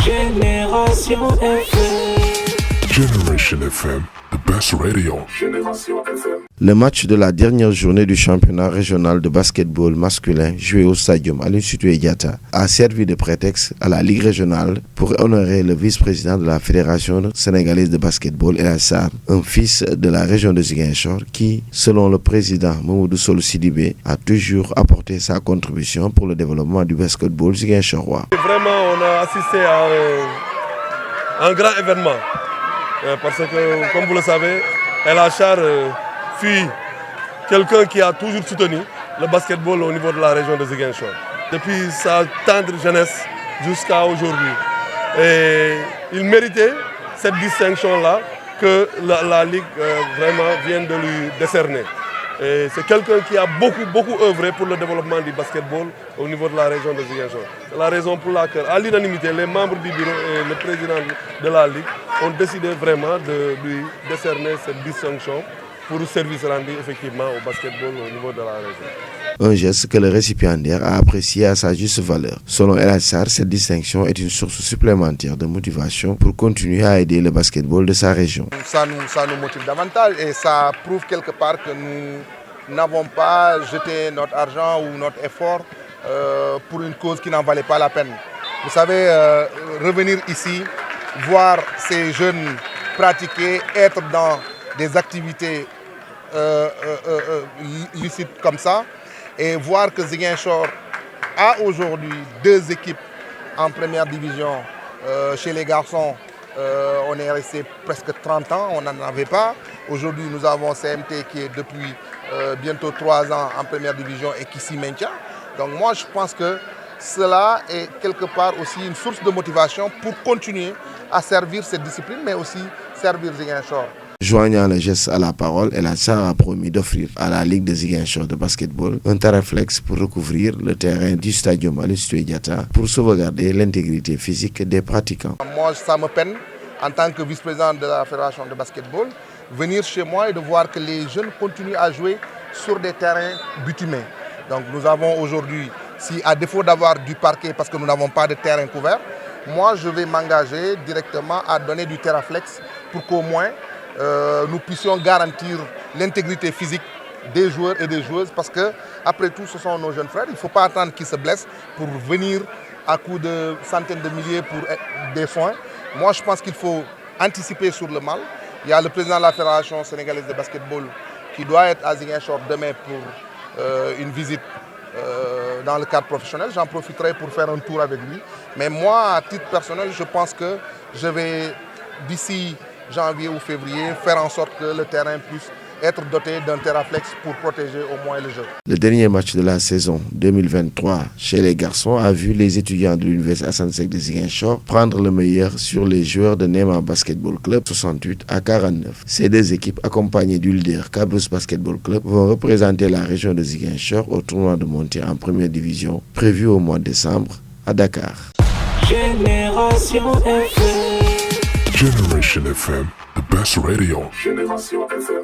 Génération FM. Generation FM, the best radio. Génération FM. Le match de la dernière journée du championnat régional de basketball masculin joué au stadium Aline Sitoé Diatta a servi de prétexte à la Ligue régionale pour honorer le vice-président de la Fédération sénégalaise de basketball, El Hadj Sarr, un fils de la région de Ziguinchor qui, selon le président Mamadou Solo Sidibé, a toujours apporté sa contribution pour le développement du basketball ziguinchorois. Vraiment, on a assisté à un grand événement. Parce que, comme vous le savez, El Hadj Sarr fut quelqu'un qui a toujours soutenu le basketball au niveau de la région de Ziguinchor. Depuis sa tendre jeunesse jusqu'à aujourd'hui. Et il méritait cette distinction-là que la Ligue vraiment vient de lui décerner. C'est quelqu'un qui a beaucoup œuvré pour le développement du basketball au niveau de la région de Ziguinchor. C'est la raison pour laquelle, à l'unanimité, les membres du bureau et le président de la Ligue ont décidé vraiment de lui décerner cette distinction pour le service rendu effectivement au basketball au niveau de la région. Un geste que le récipiendaire a apprécié à sa juste valeur. Selon El Hadj Sarr, cette distinction est une source supplémentaire de motivation pour continuer à aider le basketball de sa région. Ça nous motive davantage et ça prouve quelque part que nous n'avons pas jeté notre argent ou notre effort pour une cause qui n'en valait pas la peine. Vous savez, revenir ici, voir ces jeunes pratiquer, être dans des activités licites comme ça, et voir que Ziguinchor a aujourd'hui 2 équipes en première division. Chez les garçons, on est resté presque 30 ans, on n'en avait pas. Aujourd'hui, nous avons CMT qui est depuis bientôt 3 ans en première division et qui s'y maintient. Donc moi, je pense que cela est quelque part aussi une source de motivation pour continuer à servir cette discipline, mais aussi servir Ziguinchor. Joignant le geste à la parole, El Hadj Sarr a promis d'offrir à la Ligue de Ziguinchor de basketball un terraflex pour recouvrir le terrain du stadium Aline Sitoé Diatta pour sauvegarder l'intégrité physique des pratiquants. Moi, ça me peine, en tant que vice-président de la Fédération de basketball, venir chez moi et de voir que les jeunes continuent à jouer sur des terrains bitumés. Donc nous avons aujourd'hui, si à défaut d'avoir du parquet parce que nous n'avons pas de terrain couvert, moi je vais m'engager directement à donner du terraflex pour qu'au moins nous puissions garantir l'intégrité physique des joueurs et des joueuses parce que, après tout, ce sont nos jeunes frères. Il ne faut pas attendre qu'ils se blessent pour venir à coups de centaines de milliers pour des soins. Moi, je pense qu'il faut anticiper sur le mal. Il y a le président de la Fédération sénégalaise de basketball qui doit être à Ziguinchor demain pour une visite dans le cadre professionnel. J'en profiterai pour faire un tour avec lui. Mais moi, à titre personnel, je pense que je vais, d'ici janvier ou février, faire en sorte que le terrain puisse être doté d'un terraflex pour protéger au moins le jeu. Le dernier match de la saison 2023 chez les garçons a vu les étudiants de l'Université Assane Seck de Ziguinchor prendre le meilleur sur les joueurs de Néma Basketball Club 68 à 49. Ces 2 équipes, accompagnées du leader Cabrousse Basketball Club, vont représenter la région de Ziguinchor au tournoi de montée en première division prévu au mois de décembre à Dakar. Génération FM. Generation FM, the best radio. Génération FM.